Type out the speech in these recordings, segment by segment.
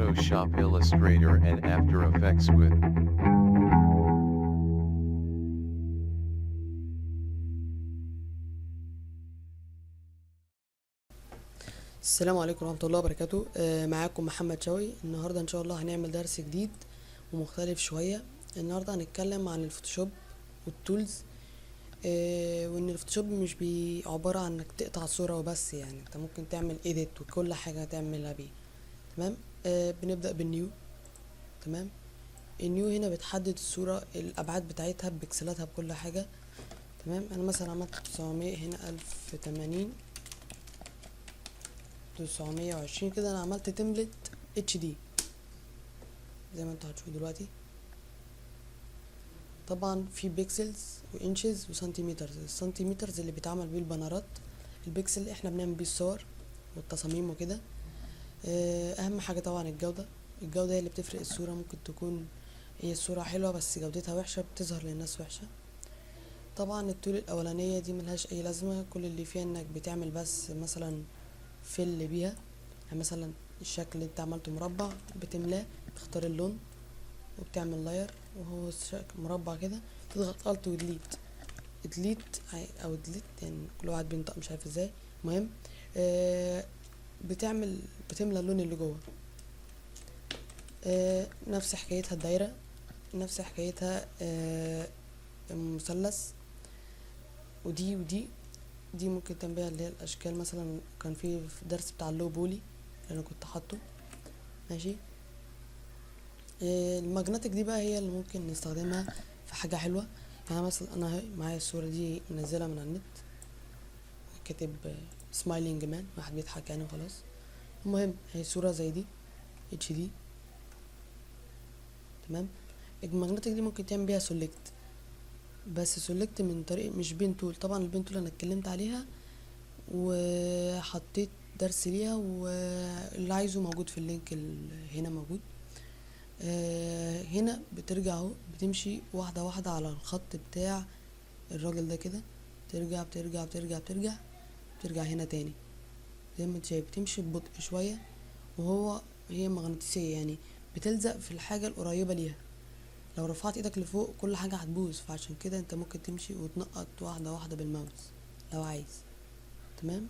Photoshop Illustrator and After Effects with السلام عليكم ورحمة الله وبركاته. معاكم محمد شوقي. النهاردة ان شاء الله هنعمل درس جديد ومختلف شوية. النهاردة هنتكلم عن الفوتوشوب والتولز. وان الفوتوشوب مش عبارة عن انك تقطع صورة وبس، يعني انت ممكن تعمل ايديت وكل حاجة تعملها بيه. تمام. بنبدأ بالنيو. تمام. النيو هنا بتحدد الصورة الابعاد بتاعتها ببكسلاتها بكل حاجة. تمام. انا مثلا عملت 900 هنا 1080 920 كده. انا عملت تمبلت اتش دي زي ما انتوا هتشوفوا دلوقتي. طبعا في بيكسلز وانشز وسنتيمترز. السنتيمترز اللي بيتعمل بيه البنرات، البيكسل احنا بنعمل بيه الصور والتصاميم وكده. اهم حاجه طبعا الجوده هي اللي بتفرق الصوره. ممكن تكون هي الصوره حلوه بس جودتها وحشه، بتظهر للناس وحشه. طبعا التول الاولانيه دي ملهاش اي لازمه، كل اللي فيها انك بتعمل بس مثلا فل بيها. يعني مثلا الشكل اللي انت عملته مربع بتملاه، تختار اللون وبتعمل لاير وهو مربع كده، تضغط الت وديليت او ديليت، يعني كل واحد بينطق مش عارف ازاي. المهم بتملى اللون اللي جوه. نفس حكايتها الدايره، نفس حكايتها المثلث. ودي ممكن تعمل بيها اللي هي الاشكال. مثلا كان في درس بتاع اللو بولي اللي انا كنت حاطه. ماشي. الماجنتيك دي بقى هي اللي ممكن نستخدمها في حاجة حلوة. يعني مثلا انا معايا الصورة دي منزلها من على النت، كاتب سمايلينج مان، واحد بيضحك يعني وخلاص. المهم هي صورة زي دي اتش دي. تمام. الماجنتيك دي ممكن تعمل بيها سولكت، بس سولكت من طريق مش بين تول. طبعا البين تول انا اتكلمت عليها وحطيت درس ليها، واللي عايزه موجود في اللينك هنا موجود. هنا بترجع اهو، بتمشي واحدة واحدة على الخط بتاع الراجل ده كده، ترجع بترجع بترجع بترجع بترجع هنا تاني زي ما انت شايف. بتمشي ببطء شوية، هي مغناطيسية، يعني بتلزق في الحاجة القريبة ليها. لو رفعت ايدك لفوق كل حاجة هتبوظ، فعشان كده انت ممكن تمشي وتنقط واحدة واحدة بالماوس لو عايز. تمام.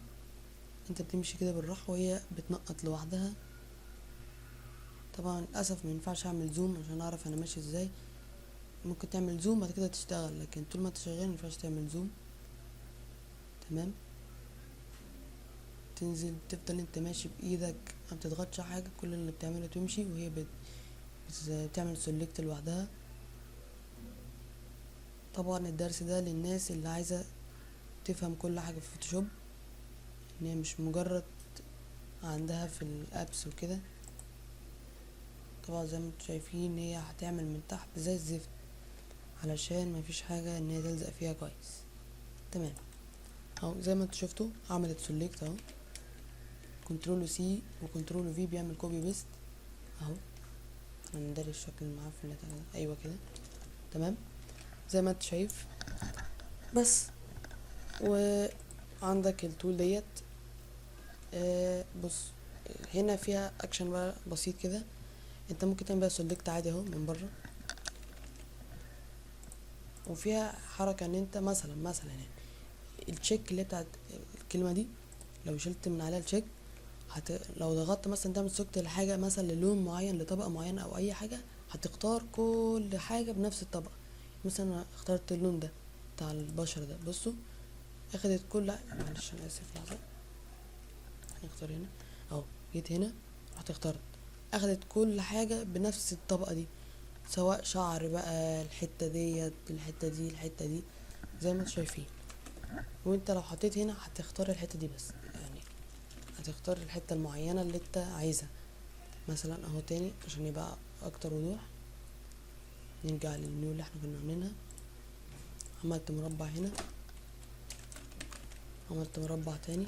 انت بتمشي كده بالراحة وهي بتنقط لوحدها. طبعا للاسف ما ينفعش اعمل زوم عشان اعرف انا ماشي ازاي. ممكن تعمل زوم بعد كده تشتغل، لكن طول ما انت شغال ما ينفعش تعمل زوم. تمام. تنزل تفضل انت ماشي بايدك، ما بتضغطش حاجه، كل اللي بتعمله تمشي وهي بتعمل سيلكت لوحدها. طبعا الدرس ده للناس اللي عايزه تفهم كل حاجه في فوتوشوب، ان هي مش مجرد عندها في الابس وكده. طبعا زي ما انتم شايفين هي هتعمل من تحت زي الزفت علشان ما فيش حاجه ان هي تلزق فيها كويس. تمام. اهو زي ما انتوا شفتوا عملت سيلكت اهو، كنترول سي وكنترول في بيعمل كوبي بيست اهو. انا نداري الشكل المعفن ده، ايوه كده. تمام. زي ما انت شايف. بس وعندك التول ديت. بص، هنا فيها اكشن بقى بسيط كده. انت ممكن تعمل بقى سيلكت عادي اهو من بره، وفيها حركه ان انت مثلا يعني التشيك اللي بتاعت الكلمه دي، لو شلت من عليها التشيك لو ضغطت مثلا تعمل سلكت لحاجه مثلا للون معين لطبقه معينه او اي حاجه، هتختار كل حاجه بنفس الطبقه. مثلا انا اخترت اللون ده بتاع البشر ده، بصوا اخدت كل، معلش انا اسف لحظه، هنختار هنا اهو. جيت هنا رحت اخترت، اخدت كل حاجه بنفس الطبقه دي، سواء شعر بقى الحته ديت الحته دي الحته دي زي ما انتم شايفين. وانت لو حطيت هنا هتختار الحته دي بس، يعني هتختار الحته المعينه اللي انت عايزها. مثلا اهو تاني عشان يبقى اكتر وضوح، نرجع للنيو اللي احنا كنا عاملينها. عملت مربع هنا، عملت مربع تاني،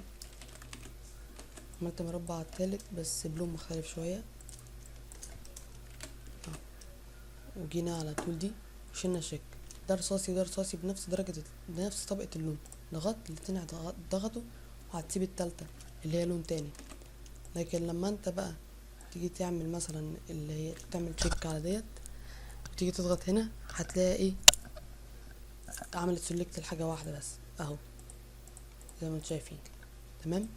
عملت مربع تالت بس بلون مختلف شوية. وجينا على التول دي وشلنا الشك، ده رصاصي وده رصاصي بنفس درجة بنفس طبقة اللون. ضغطت الاتنين ضغطوا، وهتسيب التالتة اللي هي لون تاني. لكن لما انت بقى تيجي تعمل مثلا اللي هي تعمل تشيك على ديت، وتيجي تضغط هنا هتلاقي ايه، عملت سيلكت لحاجه واحده بس اهو زي ما انتم شايفين كده. تمام.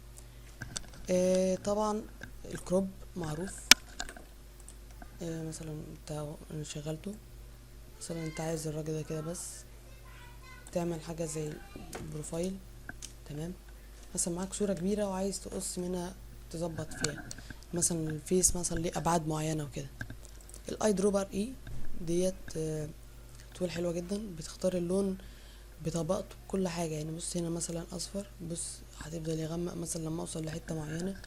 طبعا الكروب معروف. مثلا انت انا شغلته، مثلا انت عايز الراجل ده كده بس، تعمل حاجه زي البروفايل. تمام. مثلا معاك صوره كبيره وعايز تقص منها تظبط فيها، مثلا الفيس مثلا ليه ابعاد معينه وكده. الاي دروبر اي ديت تول حلوه جدا، بتختار اللون بطبقته بكل حاجه. يعني بص هنا مثلا اصفر، بص هتفضل يغمق مثلا لما اوصل لحته معينه،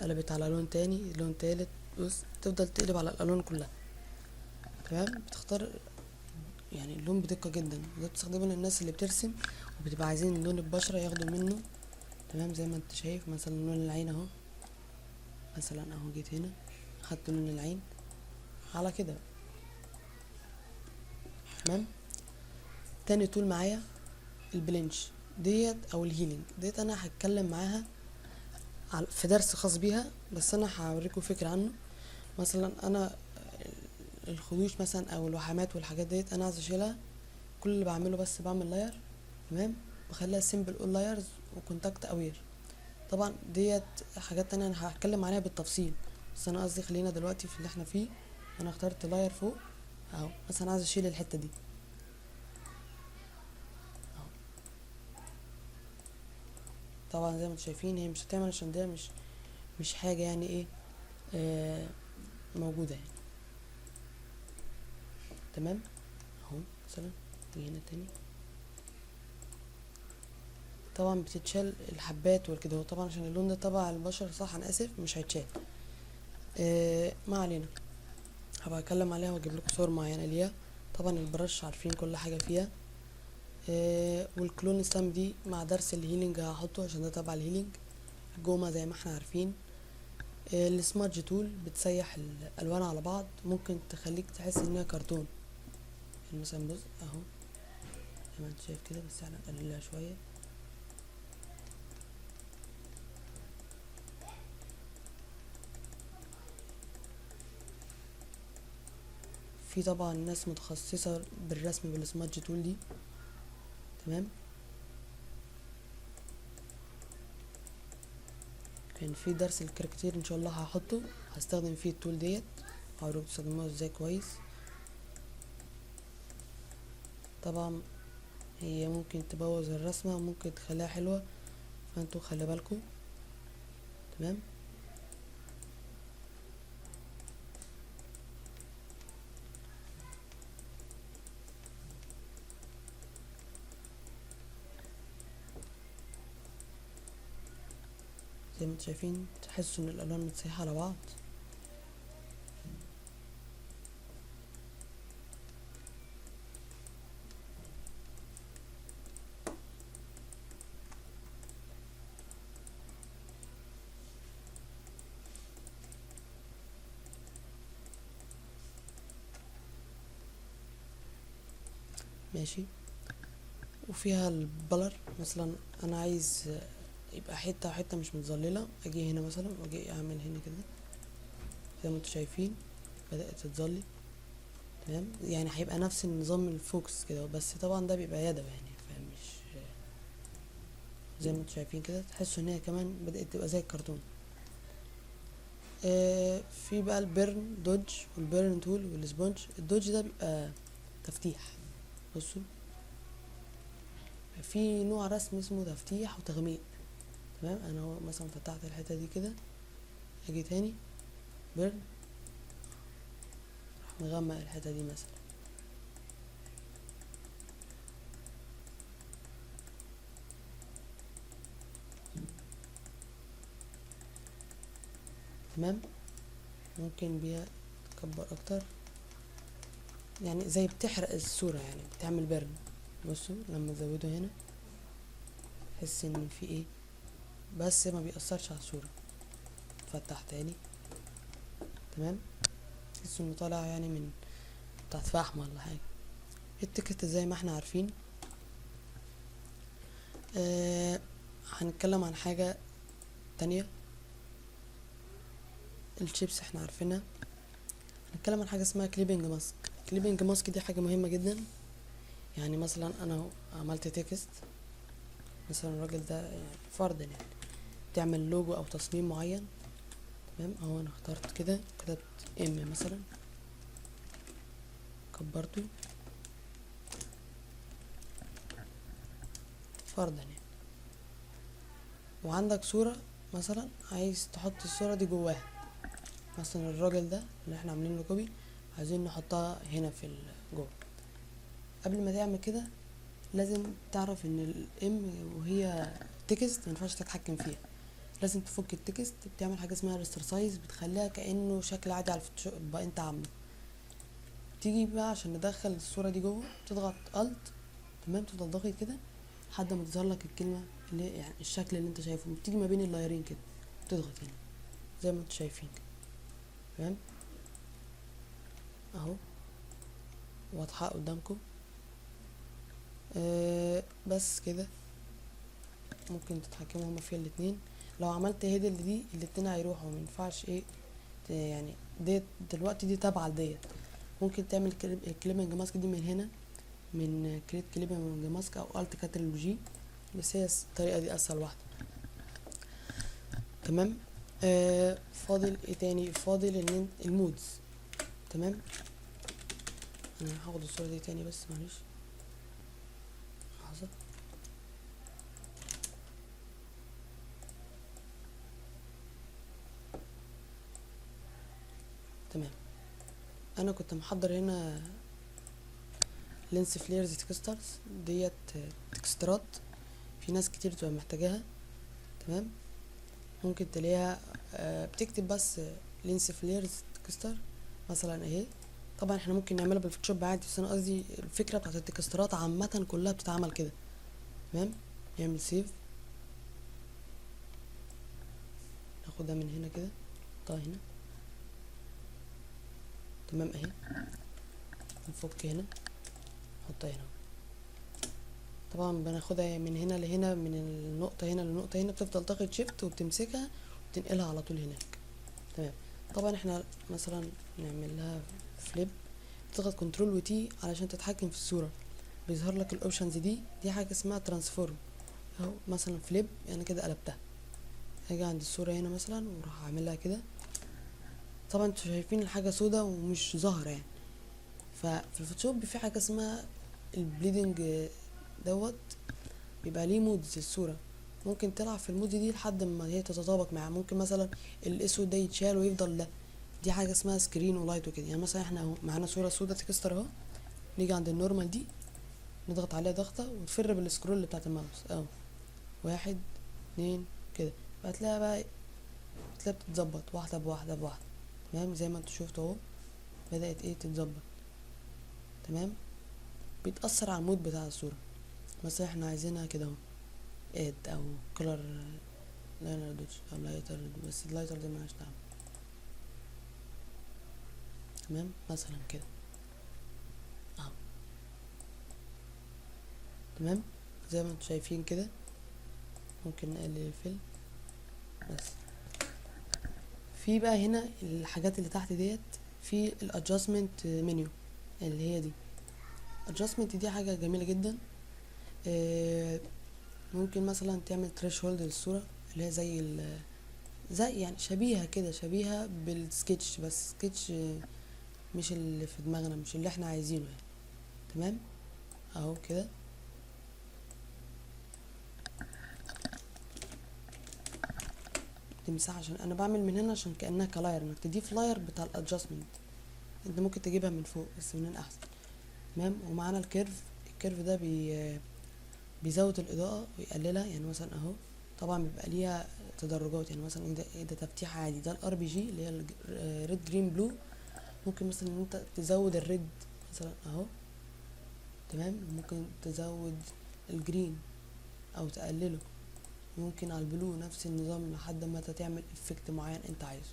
قلبت على لون تاني، لون تالت، بص تفضل تقلب على الالوان كلها. تمام. بتختار يعني اللون بدقه جدا، وده بتستخدمه للناس اللي بترسم وبتبقى عايزين لون البشره ياخدوا منه. تمام. زي ما انت شايف مثلا لون العين اهو، مثلا اهو جيت هنا خدت لون العين على كده. تمام. تاني تول معايا البلنش ديت او الهيلينج ديت، انا هتكلم معاها في درس خاص بيها، بس انا هوريكم فكره عنه. مثلا انا الخدوش مثلا او الوحمات والحاجات ديت انا عايز اشيلها، كل اللي بعمله بس بعمل لاير. تمام. بخليها سيمبل اول لايرز وكونتاكت اوير. طبعا ديت حاجات تانية انا هتكلم عليها بالتفصيل، بس انا قصدي خلينا دلوقتي في اللي احنا فيه. انا اخترت لاير فوق اهو، مثلا عايز اشيل الحته دي اهو. طبعا زي ما انتم شايفين هي مش هتعمل عشان ده مش حاجه يعني ايه موجوده يعني. تمام. اهو مثلا هنا تاني، طبعا بتتشال الحبات والكده، طبعا عشان اللون ده تبع البشر صح، انا اسف مش هيتشال. ما علينا، هبقى اتكلم عليها واجيب لكم صور معينه ليها. طبعا البرش عارفين كل حاجه فيها. والكلون ستامب دي مع درس الهيلينج هحطه عشان ده تبع الهيلينج. الجومة زي ما احنا عارفين. السمادج تول بتسيح الالوان على بعض، ممكن تخليك تحس انها كرتون. يعني مثلا بص اهو زي ما انت شايف كده، بس احنا نقللها شويه. في طبعا ناس متخصصه بالرسم بالسمادج تول دي. تمام. كان في درس الكاريكاتير ان شاء الله هحطه، هستخدم فيه التول ديت، هوريكم تستخدموها ازاي كويس. طبعا هي ممكن تبوظ الرسمه وممكن تخليها حلوه، فانتوا خلي بالكم. تمام. زي ما انتوا شايفين تحسوا ان الالوان متسيحه على بعض. ماشي. وفيها البلر، مثلا انا عايز يبقى حته وحته مش متظلله، اجي هنا مثلا واجي اعمل هنا كده زي ما انتوا شايفين بدات تتظلل. تمام. يعني هيبقى نفس النظام الفوكس كده، بس طبعا ده بيبقى يدوي يعني، فمش زي ما انتوا شايفين كده، تحسوا ان هي كمان بدات تبقى زي الكرتون. في بقى البيرن دوج والبيرن تول والسبونج. الدوج ده بيبقى تفتيح. بصوا في نوع رسم اسمه تفتيح وتغميق. تمام. انا هو مثلا فتحت الحته دي كده، اجي تاني بيرن راح مغمق الحته دي مثلا. تمام. ممكن بيها تكبر اكتر، يعني زي بتحرق الصوره يعني بتعمل بيرن. بصوا لما تزوده هنا تحس ان في ايه، بس ما بيأثرش على الصوره. فتح تاني. تمام. تحس انه طالع يعني من بتاعت فحم ولا حاجه. التيكت زي ما احنا عارفين. هنتكلم عن حاجه تانية. الشيبس احنا عارفينها. هنتكلم عن حاجه اسمها كليبنج ماسك. كليبنج ماسك دي حاجه مهمه جدا. يعني مثلا انا اهو عملت تكست، مثلا الراجل ده يعني فرضا يعني تعمل لوجو او تصميم معين. تمام، اهو انا اخترت كده، كتبت ام مثلا، كبرته فرضا يعني، وعندك صورة مثلا عايز تحط الصورة دي جواها. مثلا الراجل ده اللي احنا عاملين له كوبي عايزين نحطها هنا في جوه. قبل ما تعمل كده لازم تعرف ان الام وهي تكست مينفعش تتحكم فيها. لازم تفك التكست، بتعمل حاجه اسمها ريستر سايز، بتخليها كانه شكل عادي على الفوتوشوب بقى انت عامله. تيجي بقى عشان ندخل الصوره دي جوه تضغط الت، تمام، تفضل ضاغط كده لحد ما تظهر لك الكلمه اللي يعني الشكل اللي انت شايفه، بتيجي ما بين اللايرين كده تضغط هنا زي ما انتوا شايفين كده. تمام، اهو واضحه قدامكم. بس كده ممكن تتحكموا هما فيها الاتنين. لو عملت هيدل دي الاتنين هيروحوا، مينفعش ايه يعني ديت دلوقتي دي تابعة لديت. ممكن تعمل كليبنج ماسك دي من هنا، من كريت كليبنج ماسك او الت كاتالوجي، بس هي الطريقة دي اسهل واحدة. تمام. فاضل ايه تاني؟ فاضل ان المودز. تمام، انا هاخد الصورة دي تاني بس معلش لحظة. تمام، انا كنت محضر هنا لينس فليرز تكسترز ديت، تكسترات في ناس كتير تبقى محتاجاها. تمام، ممكن تلاقيها بتكتب بس لينس فليرز تكستر مثلا اهي. طبعا احنا ممكن نعملها بالفوتوشوب عادي، بس انا قصدي الفكره بتاعت التكسترات عامه كلها بتتعمل كده. تمام، نعمل سيف، ناخدها من هنا كده نحطها هنا. تمام اهي، نفك هنا نحطها هنا. طبعا بناخدها من هنا لهنا، من النقطه هنا للنقطه هنا، بتفضل تاخد شيفت وبتمسكها وبتنقلها على طول هناك. تمام، طبعا احنا مثلا نعمل لها فليب، تضغط كنترول وتي علشان تتحكم في الصوره، بيظهر لك الاوبشنز دي حاجه اسمها ترانسفورم. اهو مثلا فليب انا كده قلبتها، هاجي عند الصوره هنا مثلا واروح اعملها كده. طبعا انتوا شايفين الحاجه سودا ومش ظاهره يعني. ففي الفوتوشوب في حاجه اسمها البليدنج دوت، بيبقى ليه مودز الصوره، ممكن تلعب في المود دي لحد ما هي تتطابق معاه. ممكن مثلا الاسود ده يتشال ويفضل ده، دي حاجه اسمها سكرين ولايت وكده. يعني مثلا احنا اهو معانا صوره سودا تكستر اهو، نيجي عند النورمال دي نضغط عليها ضغطه وتفر بالسكرول بتاعت الماوس اهو، 1 2 كده، هتلاقيها بقى تلاقيها بتتظبط واحده بواحده بواحده. تمام، زي ما انتوا شفتوا اهو بدات ايه تتظبط. تمام، بيتاثر على المود بتاع الصوره. مثلا احنا عايزينها كده اهو اد او كولر لاينر دوتش او لايتر، بس اللايتر دي ملهاش دعوه. تمام، مثلا كده اهو. تمام، زي ما انتوا شايفين كده. ممكن نقلل الفيلم بس. في بقى هنا الحاجات اللي تحت ديت، في الادجستمنت منيو اللي هي دي. adjustment دي حاجه جميله جدا. ممكن مثلا تعمل threshold للصوره اللي هي زي يعني شبيهه كده، شبيهه بالسكتش، بس سكتش مش اللي في دماغنا، مش اللي احنا عايزينه يعني. تمام اهو كده. تمسح عشان انا بعمل من هنا عشان كانها كلاير، انك تضيف لاير بتاع الادجستمنت. انت ممكن تجيبها من فوق بس من هنا احسن. تمام، ومعانا الكيرف ده بيزود الاضاءه ويقللها. يعني مثلا اهو طبعا بيبقى ليها تدرجات، يعني مثلا ده تفتيح عادي، ده الار بي جي اللي هي ريد جرين بلو. ممكن مثلا ان انت تزود الريد مثلا اهو. تمام، ممكن تزود الجرين او تقلله. ممكن على البلو نفس النظام لحد ما تعمل افكت معين انت عايزه.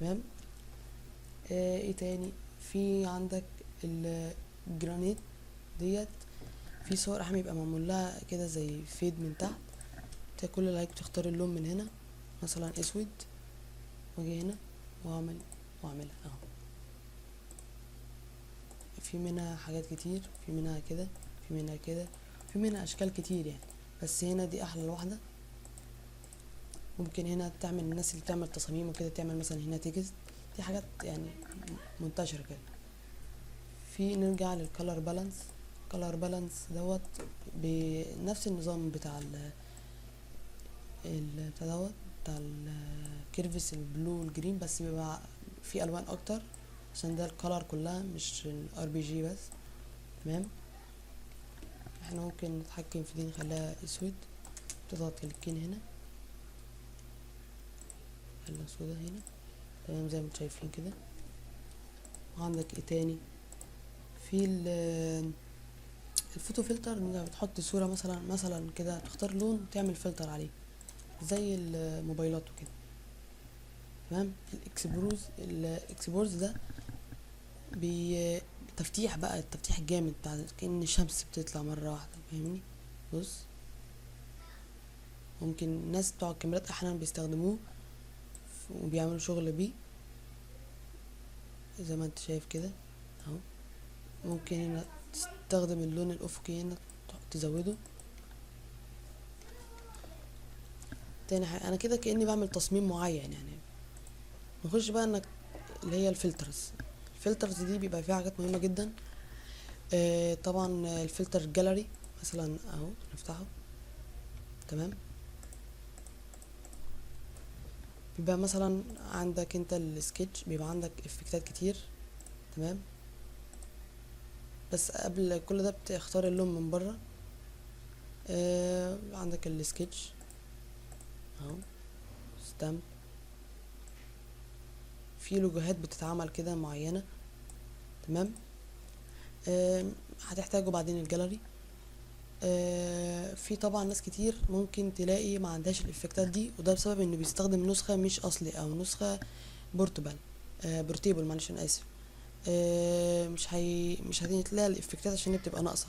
تمام. ايه تاني؟ في عندك الجرانيت ديت، في صور احنا يبقى معمول لها كده زي فيد من تحت. كل اللي عليك تختار اللون من هنا، مثلا اسود، واجي هنا واعملها اهو. في منها حاجات كتير، في منها كده، في منها كده، في منها اشكال كتير يعني، بس هنا دي احلى واحدة. ممكن هنا تعمل الناس اللي بتعمل تصاميم وكده تعمل مثلا هنا تكست، دي حاجات يعني منتشرة كده. في نرجع للكالر بالانس. كالر بالانس دوت بنفس النظام بتاع بتاع دوت بتاع الكيرفس البلو والجرين، بس بيبقى في الوان اكتر عشان ده الكالر كلها مش الار بي جي بس. تمام. احنا ممكن نتحكم في دي نخليها اسود، تضغط كليكين هنا خليها سودا هنا. تمام زي ما انتم شايفين كده. وعندك ايه تاني؟ في الفوتو فلتر، انك بتحط صورة مثلا كده، تختار لون تعمل فلتر عليه زي الموبايلات وكده. تمام. الاكسبورز ده تفتيح بقى، التفتيح الجامد بتاع كأن الشمس بتطلع مرة واحدة، فاهمني؟ بص، ممكن الناس بتوع الكاميرات احيانا بيستخدموه وبيعملوا شغل بيه زي ما انت شايف كده اهو. ممكن هنا تستخدم اللون الافقي هنا تزوده. تاني حاجة انا كده كأني بعمل تصميم معين يعني. نخش بقى انك اللي هي الفلترز دي بيبقى فيها حاجات مهمة جدا. طبعا الفلتر الجاليري مثلا اهو نفتحه. تمام. بيبقى مثلا عندك انت السكتش، بيبقى عندك افكتات كتير. تمام. بس قبل كل ده بتختار اللون من بره. عندك السكتش اهو، ستامب، في لوجوهات بتتعمل كده معينة. تمام. هتحتاجه بعدين الجاليري. في طبعا ناس كتير ممكن تلاقي ما عندهاش الافكتات دي، وده بسبب انه بيستخدم نسخة مش اصلي او نسخة بورتيبل، معلش انا اسف. مش هتلاقي الافكتات عشان هي بتبقى ناقصة،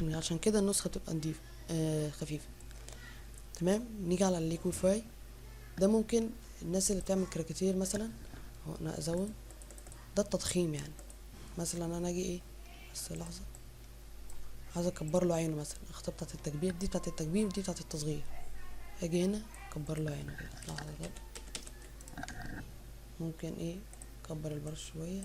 عشان كده النسخة بتبقى نضيفة خفيفة. تمام. نيجي على الليكويفاي. ده ممكن الناس اللي بتعمل كاريكاتير مثلا، هو انا ازود ده التضخيم يعني. مثلا انا اجي ايه، بس لحظة، عايز اكبر له عينه مثلا، اختار بتاعة التكبير، دي بتاعة التكبير ودي بتاعة التصغير. اجي هنا اكبر له عينه كده، لحظة كده. ممكن ايه اكبر البرش شوية،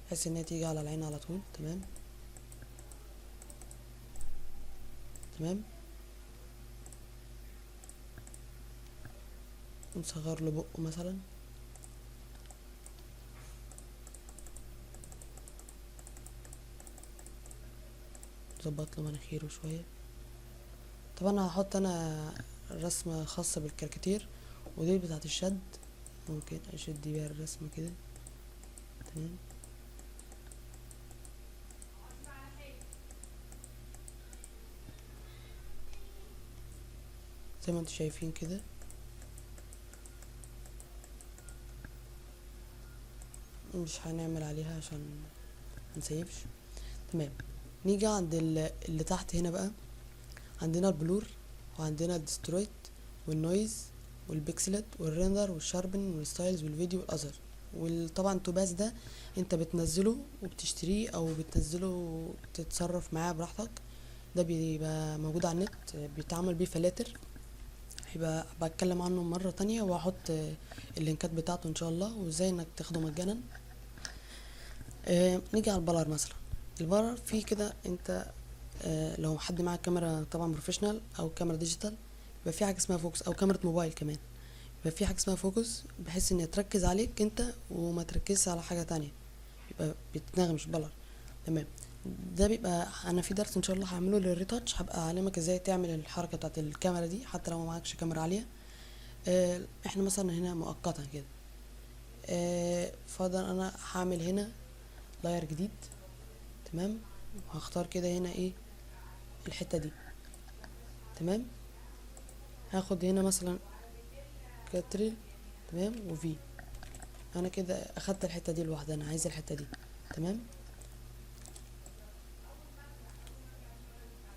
بحيث ان هي تيجي على العين على طول. تمام. تمام. نصغر له بقه مثلا، نظبط له مناخيره شوية. طبعا هحط انا رسمة خاصة بالكاريكاتير، ودي بتاعة الشد، ممكن اشد بيها الرسمة كده. تمام. زي ما انتم شايفين كده. مش هنعمل عليها عشان منسيبش. تمام. نيجي عند اللي تحت هنا بقى. عندنا البلور، وعندنا الديسترويت، والنويز، والبيكسلت، والريندر، والشاربن، والستايلز، والفيديو، والاذر. وطبعا توباس ده انت بتنزله وبتشتريه او بتنزله تتصرف معاه براحتك. ده بيبقى موجود على النت، بيتعمل بيه فلاتر. هيبقى بتكلم عنه مرة تانية، وهحط اللينكات بتاعته ان شاء الله، وازاي انك تاخده مجانا. نيجي على البلر مثلا. البلر فيه كده انت لو حد معاه كاميرا طبعا بروفيشنال او كاميرا ديجيتال، يبقى في حاجه اسمها فوكس، او كاميرا موبايل كمان يبقى في حاجه اسمها فوكس، بحيث ان تركز عليك انت وما تركزش على حاجه تانية، يبقى بتنغمش بلر. تمام. ده بيبقى انا في درس ان شاء الله هعمله للريتاتش، هبقى اعلمك ازاي تعمل الحركه بتاعت الكاميرا دي حتى لو ما معكش كاميرا عاليه. احنا مثلا هنا مؤقتا كده. فضل انا هعمل هنا لاير جديد. تمام. وهختار كده هنا ايه الحته دي. تمام. هاخد هنا مثلا كاتريل. تمام. وفي انا كده اخدت الحته دي لوحدها، انا عايز الحته دي. تمام.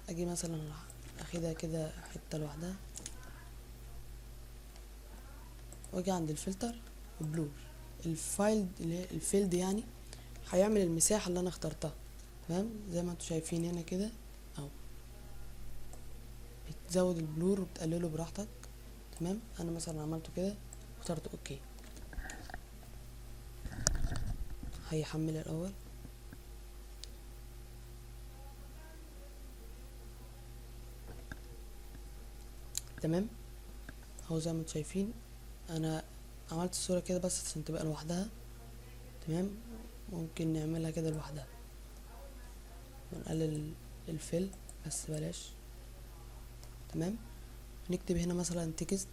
اجي مثلا اخدها كده حتة لوحدها، واجي عند الفلتر وبلور. الفايل اللي هي الفيلد يعني هيعمل المساحة اللي انا اخترتها. تمام، زي ما انتوا شايفين هنا كده اهو، بتزود البلور وبتقلله براحتك. تمام، انا مثلا عملته كده واخترت اوكي. هيحمل الاول. تمام، اهو زي ما انتوا شايفين انا عملت الصورة كده بس عشان تبقى لوحدها. تمام، ممكن نعملها كده لوحدها ونقلل الفيل بس بلاش. تمام، نكتب هنا مثلا تكست.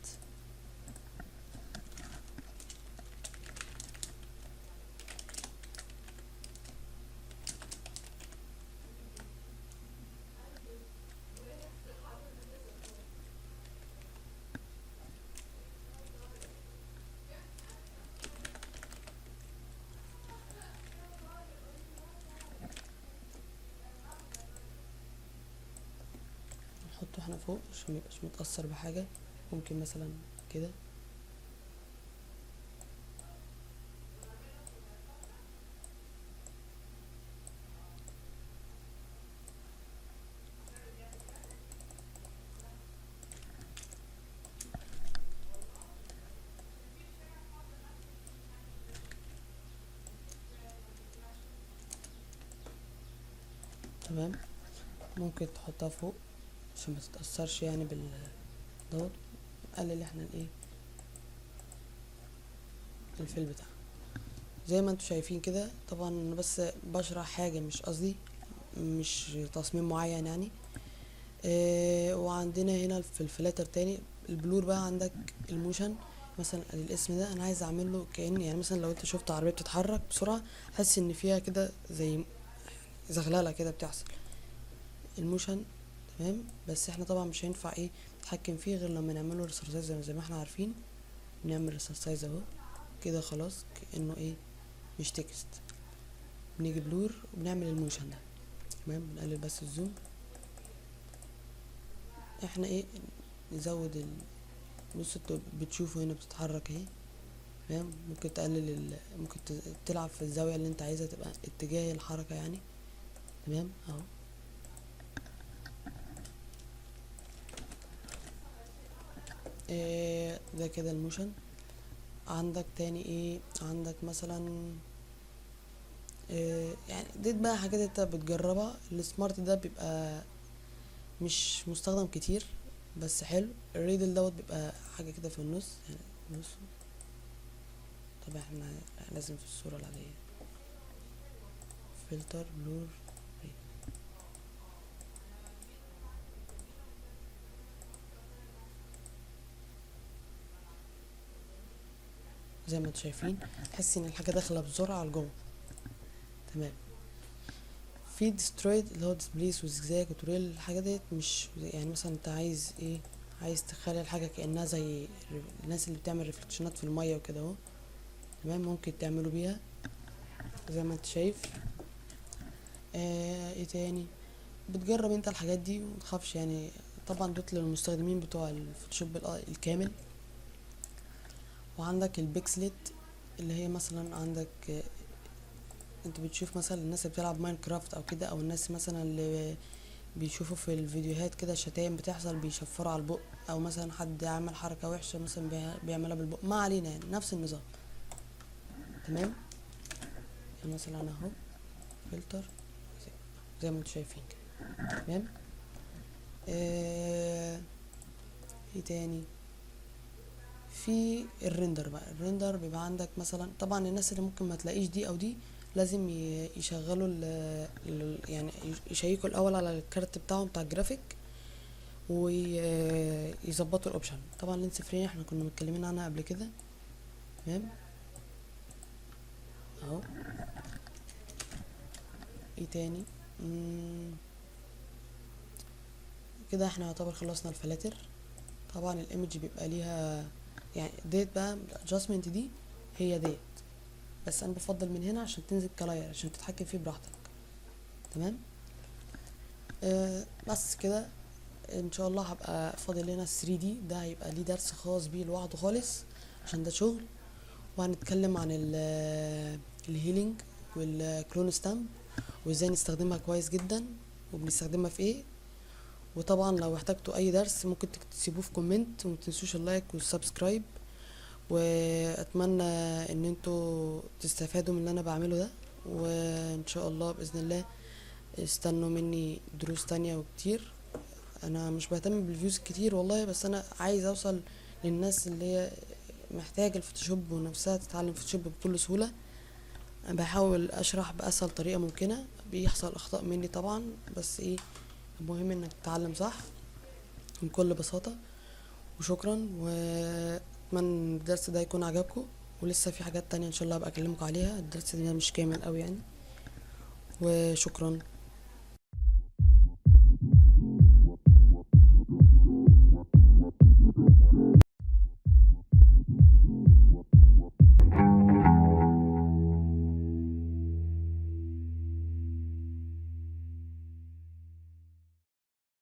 نحطه هنا فوق عشان ميبقاش متأثر بحاجة. ممكن مثلا كده. تمام، ممكن تحطها فوق عشان ما تتأثرش يعني دوت. نقلل احنا الايه الفيل بتاعها زي ما انتوا شايفين كده. طبعا انا بس بشرح حاجة، مش قصدي مش تصميم معين يعني. وعندنا هنا في الفلاتر تاني البلور بقى عندك الموشن. مثلا الاسم ده انا عايز اعمله كأن يعني مثلا لو انت شفت عربية بتتحرك بسرعة تحس ان فيها كده زي زغلله كده بتحصل الموشن. تمام، بس احنا طبعا مش هينفع نتحكم فيه غير لما نعمله ريسايز زي ما احنا عارفين. نعمل ريسايز اهو كده خلاص كأنه مش تكست. بنيجي بلور وبنعمل الموشن ده. تمام، بنقلل بس الزوم. احنا نزود بص انتوا بتشوفوا هنا بتتحرك اهي. تمام، ممكن تقلل ممكن تلعب في الزاوية اللي انت عايزها تبقى اتجاه الحركة يعني. تمام اهو. ده كده الموشن. عندك تاني عندك مثلا يعني دي بقى حاجات انت بتجربها. السمارت ده بيبقى مش مستخدم كتير بس حلو. الريدل دوت بيبقى حاجة كده في النص يعني نص. طب احنا لازم في الصورة العادية فلتر بلور. زي ما انتوا شايفين تحس ان الحاجة داخلة بسرعة لجوه. تمام، في ديسترويد اللي هو ديسبليس وزجزاج وتوريل. الحاجة ديت مش يعني مثلا انت عايز عايز تخلي الحاجة كأنها زي الناس اللي بتعمل ريفلكشنات في المية وكده اهو. تمام، ممكن تعملوا بيها زي ما انت شايف. ايه تاني بتجرب انت الحاجات دي ومتخافش يعني. طبعا دوت للمستخدمين بتوع الفوتوشوب الكامل. وعندك البيكسلت اللي هي مثلا عندك انت بتشوف مثلا الناس اللي بتلعب ماينكرافت او كده، او الناس مثلا اللي بيشوفوا في الفيديوهات كده شتايم بتحصل بيشفروا على البق، او مثلا حد عمل حركة وحشة مثلا بيعملها بالبق. ما علينا يعني نفس النظام. تمام، يعني مثلا اهو فلتر زي ما انتوا شايفين كده. تمام، ايه تاني في الريندر بقى. الريندر بيبقى عندك مثلا طبعا الناس اللي ممكن ما تلاقيش دي او دي لازم يشغلوا يعني يشيكوا الاول على الكارت بتاعهم بتاع الجرافيك ويظبطوا الاوبشن. طبعا لينس فري احنا كنا متكلمين عنها قبل كده. تمام اهو. ايه تاني كده احنا يعتبر خلصنا الفلاتر. طبعا الايمج بيبقى ليها يعني ديت بقى الادجستمنت دي هي ديت، بس انا بفضل من هنا عشان تنزل كلاير عشان تتحكم فيه براحتك. تمام بس كده ان شاء الله هبقى فاضل لنا 3D، ده هيبقى ليه درس خاص بيه لوحده خالص عشان ده شغل. وهنتكلم عن الهيلينج والكلون ستامب وازاي نستخدمها كويس جدا وبنستخدمها في ايه. وطبعا لو احتجتوا اي درس ممكن تسيبوه في كومنت، ومتنسوش اللايك والسبسكرايب. واتمنى ان انتوا تستفادوا من اللي انا بعمله ده، وان شاء الله باذن الله استنوا مني دروس تانية وكتير. انا مش بهتم بالفيوز كتير والله، بس انا عايز اوصل للناس اللي هي محتاجة الفوتوشوب ونفسها تتعلم فوتوشوب بكل سهولة. انا بحاول اشرح باسهل طريقة ممكنة، بيحصل اخطاء مني طبعا، بس ايه، المهم انك تتعلم صح بكل بساطة. وشكرا، واتمنى الدرس ده يكون عجبكم. ولسه في حاجات تانية ان شاء الله هبقى اكلمكم عليها، الدرس ده مش كامل قوي يعني. وشكرا.